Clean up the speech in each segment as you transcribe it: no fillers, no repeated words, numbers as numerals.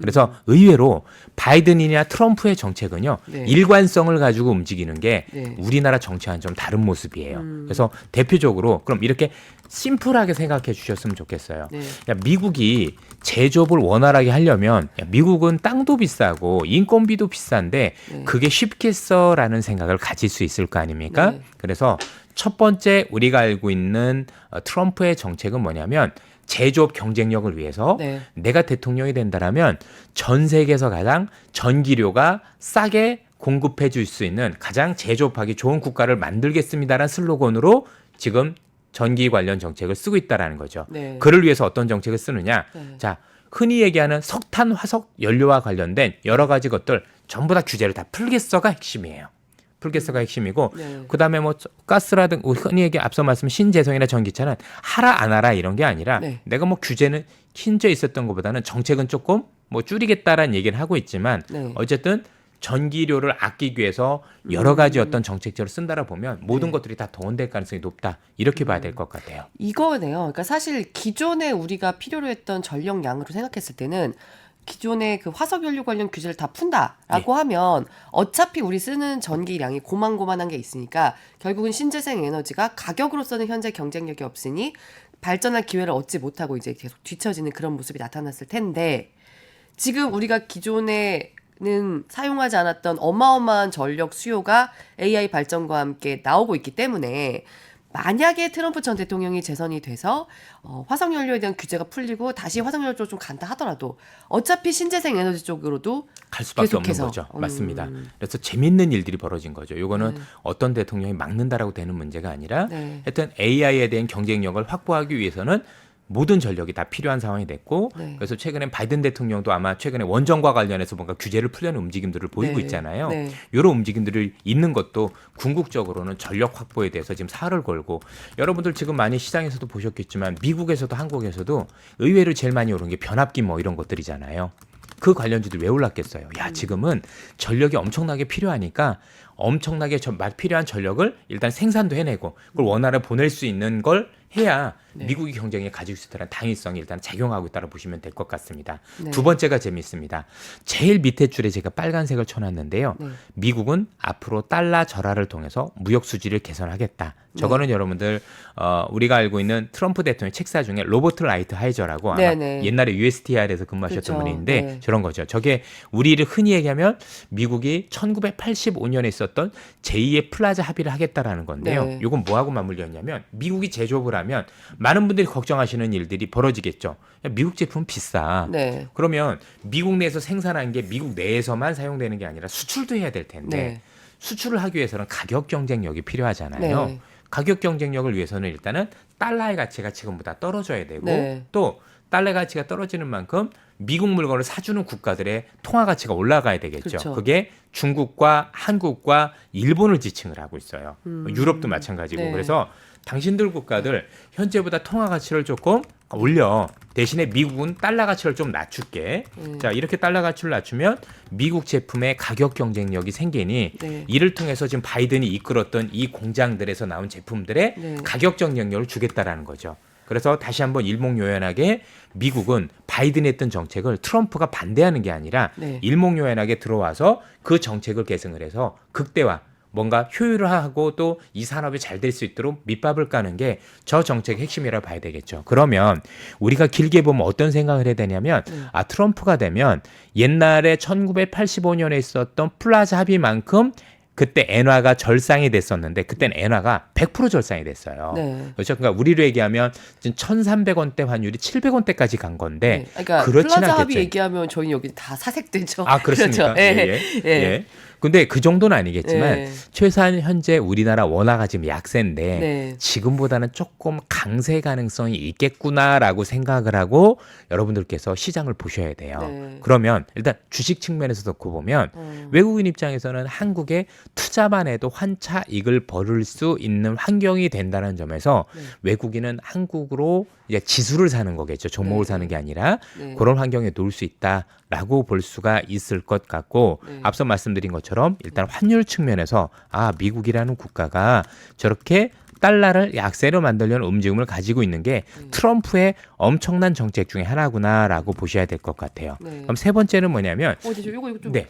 그래서 의외로 바이든이냐 트럼프의 정책은요. 네. 일관성을 가지고 움직이는 게 네. 우리나라 정치와는 좀 다른 모습이에요. 그래서 대표적으로 그럼 이렇게 심플하게 생각해 주셨으면 좋겠어요. 네. 야, 미국이 제조업을 원활하게 하려면 야, 미국은 땅도 비싸고 인건비도 비싼데 네. 그게 쉽겠어라는 생각을 가질 수 있을 거 아닙니까? 네. 그래서 첫 번째 우리가 알고 있는 트럼프의 정책은 뭐냐면 제조업 경쟁력을 위해서 네. 내가 대통령이 된다라면 전 세계에서 가장 전기료가 싸게 공급해 줄 수 있는 가장 제조업하기 좋은 국가를 만들겠습니다라는 슬로건으로 지금 전기 관련 정책을 쓰고 있다라는 거죠. 네. 그를 위해서 어떤 정책을 쓰느냐? 네. 자, 흔히 얘기하는 석탄, 화석 연료와 관련된 여러 가지 것들 전부 다 규제를 다 풀겠어가 핵심이에요. 풀겠어가 핵심이고 네. 그다음에 뭐 가스라든 흔히 얘기 앞서 말씀 신재생이나 전기차는 하라 안 하라 이런 게 아니라 네. 내가 뭐 규제는 hin져 있었던 것보다는 정책은 조금 뭐 줄이겠다라는 얘기를 하고 있지만 네. 어쨌든 전기료를 아끼기 위해서 여러 가지 어떤 정책들을 쓴다라 보면 모든 네. 것들이 다 동원될 가능성이 높다 이렇게 봐야 될 것 같아요. 이거네요. 그러니까 사실 기존에 우리가 필요로 했던 전력량으로 생각했을 때는 기존의 그 화석연료 관련 규제를 다 푼다라고 하면 어차피 우리 쓰는 전기량이 고만고만한 게 있으니까 결국은 신재생 에너지가 가격으로서는 현재 경쟁력이 없으니 발전할 기회를 얻지 못하고 이제 계속 뒤처지는 그런 모습이 나타났을 텐데 지금 우리가 기존에는 사용하지 않았던 어마어마한 전력 수요가 AI 발전과 함께 나오고 있기 때문에 만약에 트럼프 전 대통령이 재선이 돼서 화석연료에 대한 규제가 풀리고 다시 화석연료 쪽으로 좀 간다 하더라도 어차피 신재생 에너지 쪽으로도 갈 수밖에 없는 계속해서. 거죠. 맞습니다. 그래서 재밌는 일들이 벌어진 거죠. 요거는 어떤 대통령이 막는다라고 되는 문제가 아니라 네. 하여튼 AI에 대한 경쟁력을 확보하기 위해서는 모든 전력이 다 필요한 상황이 됐고 네. 그래서 최근에 바이든 대통령도 아마 최근에 원전과 관련해서 뭔가 규제를 풀려는 움직임들을 보이고 네. 있잖아요. 네. 이런 움직임들이 있는 것도 궁극적으로는 전력 확보에 대해서 지금 살을 걸고 여러분들 지금 많이 시장에서도 보셨겠지만 미국에서도 한국에서도 의외로 제일 많이 오른 게 변압기 뭐 이런 것들이잖아요. 그 관련주들 왜 올랐겠어요? 야, 지금은 전력이 엄청나게 필요하니까 엄청나게 필요한 전력을 일단 생산도 해내고 그걸 원활하게 보낼 수 있는 걸 해야 네. 미국이 경쟁에 가지고 있다는 당위성이 일단 작용하고 있다고 보시면 될 것 같습니다. 네. 두 번째가 재미있습니다. 제일 밑에 줄에 제가 빨간색을 쳐놨는데요. 네. 미국은 앞으로 달러 절하를 통해서 무역 수지를 개선하겠다. 저거는 여러분들 우리가 알고 있는 트럼프 대통령 책사 중에 로버트 라이트 하이저라고 아마 네네. 옛날에 USTR에서 근무하셨던 그렇죠. 분인데 네. 저런 거죠. 저게 우리를 흔히 얘기하면 미국이 1985년에 있었던 제2의 플라자 합의를 하겠다라는 건데요. 네. 이건 뭐하고 맞물렸냐면 미국이 제조업을 하면 많은 분들이 걱정하시는 일들이 벌어지겠죠. 야, 미국 제품 비싸. 네. 그러면 미국 내에서 생산한 게 미국 내에서만 사용되는 게 아니라 수출도 해야 될 텐데 네. 수출을 하기 위해서는 가격 경쟁력이 필요하잖아요. 네. 가격 경쟁력을 위해서는 일단은 달러의 가치가 지금보다 떨어져야 되고 네. 또 달러의 가치가 떨어지는 만큼 미국 물건을 사주는 국가들의 통화 가치가 올라가야 되겠죠. 그렇죠. 그게 중국과 한국과 일본을 지칭을 하고 있어요. 유럽도 마찬가지고 네. 그래서 당신들 국가들 현재보다 통화 가치를 조금 올려. 대신에 미국은 달러 가치를 좀 낮출게. 자, 이렇게 달러 가치를 낮추면 미국 제품의 가격 경쟁력이 생기니 네. 이를 통해서 지금 바이든이 이끌었던 이 공장들에서 나온 제품들의 네. 가격 경쟁력을 주겠다라는 거죠. 그래서 다시 한번 일목요연하게 미국은 바이든이 했던 정책을 트럼프가 반대하는 게 아니라 네. 일목요연하게 들어와서 그 정책을 계승을 해서 극대화 뭔가 효율화하고 또 이 산업이 잘 될 수 있도록 밑밥을 까는 게 저 정책의 핵심이라고 봐야 되겠죠. 그러면 우리가 길게 보면 어떤 생각을 해야 되냐면 트럼프가 되면 옛날에 1985년에 있었던 플라자 합의만큼 그때 엔화가 절상이 됐었는데 그때는 엔화가 100% 절상이 됐어요. 네. 그렇죠. 그러니까 우리로 얘기하면 지금 1,300원대 환율이 700원대까지 간 건데 네. 그러니까 그렇진 플라자 합의 않겠죠. 얘기하면 저희 여기 다 사색되죠. 아, 그렇습니까? 그렇죠. 예. 예. 근데 그 정도는 아니겠지만 예. 최소한 현재 우리나라 원화가 지금 약세인데 네. 지금보다는 조금 강세 가능성이 있겠구나라고 생각을 하고 여러분들께서 시장을 보셔야 돼요. 네. 그러면 일단 주식 측면에서 놓고 보면 외국인 입장에서는 한국에 투자만 해도 환차 이익을 벌을 수 있는 환경이 된다는 점에서 외국인은 한국으로 이제 지수를 사는 거겠죠. 종목을 네. 사는 게 아니라 네. 그런 환경에 놓을 수 있다라고 볼 수가 있을 것 같고 네. 앞서 말씀드린 것처럼 일단 환율 측면에서 미국이라는 국가가 저렇게 달러를 약세로 만들려는 움직임을 가지고 있는 게 트럼프의 엄청난 정책 중에 하나구나라고 보셔야 될 것 같아요. 네. 그럼 세 번째는 뭐냐면 근데 이거 좀. 네.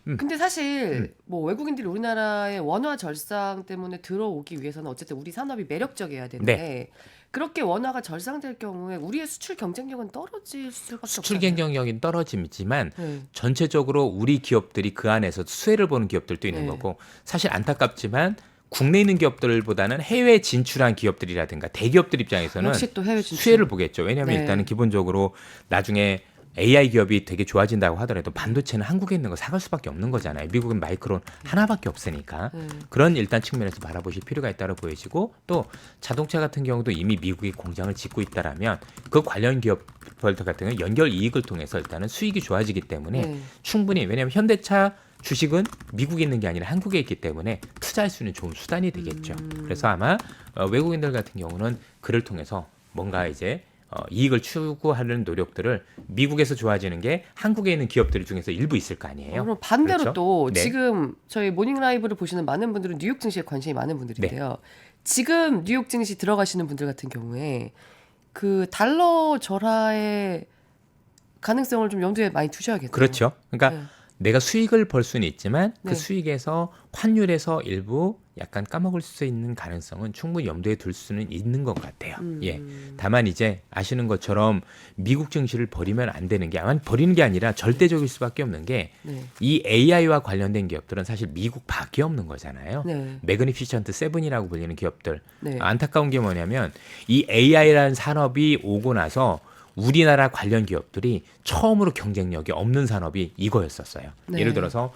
근데 사실 뭐 외국인들이 우리나라의 원화 절상 때문에 들어오기 위해서는 어쨌든 우리 산업이 매력적이어야 되는데 그렇게 원화가 절상될 경우에 우리의 수출 경쟁력은 떨어질 수밖에 수출 없잖아요. 경쟁력이 떨어지지만 네. 전체적으로 우리 기업들이 그 안에서 수혜를 보는 기업들도 있는 네. 거고 사실 안타깝지만 국내에 있는 기업들보다는 해외 진출한 기업들이라든가 대기업들 입장에서는 역시 또 해외 진출. 수혜를 보겠죠. 왜냐하면 네. 일단은 기본적으로 나중에 AI 기업이 되게 좋아진다고 하더라도 반도체는 한국에 있는 거 사갈 수밖에 없는 거잖아요. 미국은 마이크론 하나밖에 없으니까. 그런 일단 측면에서 바라보실 필요가 있다고 보여지고 또 자동차 같은 경우도 이미 미국이 공장을 짓고 있다라면 그 관련 기업들 같은 경우 연결 이익을 통해서 일단은 수익이 좋아지기 때문에 네. 충분히 왜냐하면 현대차 주식은 미국에 있는 게 아니라 한국에 있기 때문에 투자할 수 있는 좋은 수단이 되겠죠. 그래서 아마 외국인들 같은 경우는 그를 통해서 뭔가 이제 이익을 추구하는 노력들을 미국에서 좋아지는 게 한국에 있는 기업들 중에서 일부 있을 거 아니에요. 그럼 반대로 그렇죠? 또 네. 지금 저희 모닝 라이브를 보시는 많은 분들은 뉴욕 증시에 관심이 많은 분들인데요. 지금 뉴욕 증시 들어가시는 분들 같은 경우에 그 달러 절하의 가능성을 좀 염두에 많이 두셔야겠네요. 그렇죠. 그러니까 네. 내가 수익을 벌 수는 있지만 네. 그 수익에서 환율에서 일부 약간 까먹을 수 있는 가능성은 충분히 염두에 둘 수는 있는 것 같아요. 예. 다만 이제 아시는 것처럼 미국 증시를 버리면 안 되는 게 아마 버리는 게 아니라 절대적일 수밖에 없는 게 이 네. AI와 관련된 기업들은 사실 미국 밖에 없는 거잖아요. 네. 매그니피션트 세븐이라고 불리는 기업들. 네. 안타까운 게 뭐냐면 이 AI라는 산업이 오고 나서 우리나라 관련 기업들이 처음으로 경쟁력이 없는 산업이 이거였었어요. 네. 예를 들어서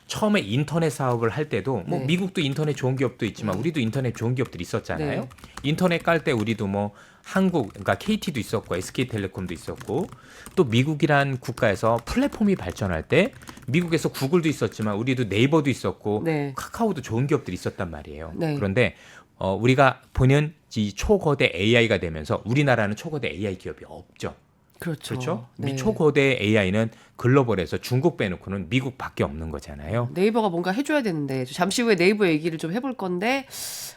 처음에 인터넷 사업을 할 때도 뭐 네. 미국도 인터넷 좋은 기업도 있지만 우리도 인터넷 좋은 기업들이 있었잖아요. 네. 인터넷 깔 때 우리도 뭐 한국 그러니까 KT도 있었고 SK텔레콤도 있었고 또 미국이란 국가에서 플랫폼이 발전할 때 미국에서 구글도 있었지만 우리도 네이버도 있었고 네. 카카오도 좋은 기업들이 있었단 말이에요. 네. 그런데 우리가 보는 이 초거대 AI가 되면서 우리나라는 초거대 AI 기업이 없죠. 그렇죠. 그렇죠? 네. 미 초거대 AI는 글로벌에서 중국 빼놓고는 미국밖에 없는 거잖아요. 네이버가 뭔가 해줘야 되는데 잠시 후에 네이버 얘기를 좀 해볼 건데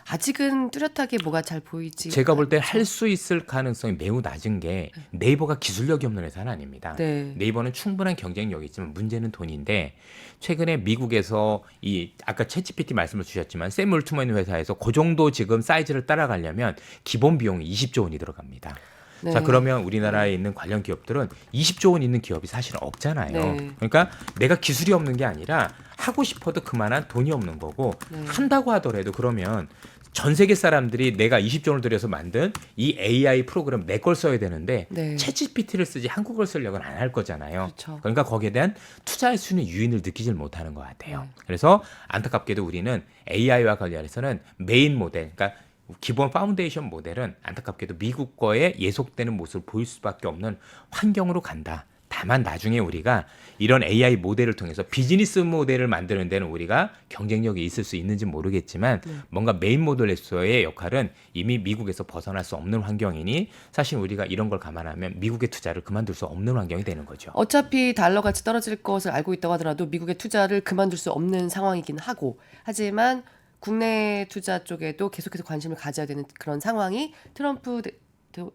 아직은 뚜렷하게 뭐가 잘 보이지. 제가 볼 때 할 수 있을 가능성이 매우 낮은 게 네이버가 기술력이 없는 회사는 아닙니다. 네. 네이버는 충분한 경쟁력이 있지만 문제는 돈인데 최근에 미국에서 이 아까 챗GPT 말씀을 주셨지만 샘 올트먼 회사에서 그 정도 지금 사이즈를 따라가려면 기본 비용이 20조 원이 들어갑니다. 네. 자 그러면 우리나라에 있는 관련 기업들은 20조 원 있는 기업이 사실은 없잖아요. 네. 그러니까 내가 기술이 없는 게 아니라 하고 싶어도 그만한 돈이 없는 거고 한다고 하더라도 그러면 전 세계 사람들이 내가 20조 원을 들여서 만든 이 AI 프로그램 내 걸 써야 되는데 네. 챗GPT를 쓰지 한국어를 쓰려고 안 할 거잖아요. 그렇죠. 그러니까 거기에 대한 투자할 수 있는 유인을 느끼질 못하는 것 같아요. 그래서 안타깝게도 우리는 AI와 관련해서는 메인 모델, 그러니까 기본 파운데이션 모델은 안타깝게도 미국 거에 예속되는 모습을 보일 수밖에 없는 환경으로 간다. 다만 나중에 우리가 이런 AI 모델을 통해서 비즈니스 모델을 만드는 데는 우리가 경쟁력이 있을 수 있는지 모르겠지만 뭔가 메인 모델에서의 역할은 이미 미국에서 벗어날 수 없는 환경이니 사실 우리가 이런 걸 감안하면 미국의 투자를 그만둘 수 없는 환경이 되는 거죠. 어차피 달러 가치 떨어질 것을 알고 있다고 하더라도 미국의 투자를 그만둘 수 없는 상황이긴 하고 하지만 국내 투자 쪽에도 계속해서 관심을 가져야 되는 그런 상황이 트럼프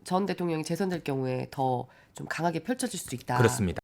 전 대통령이 재선될 경우에 더 좀 강하게 펼쳐질 수 있다. 그렇습니다.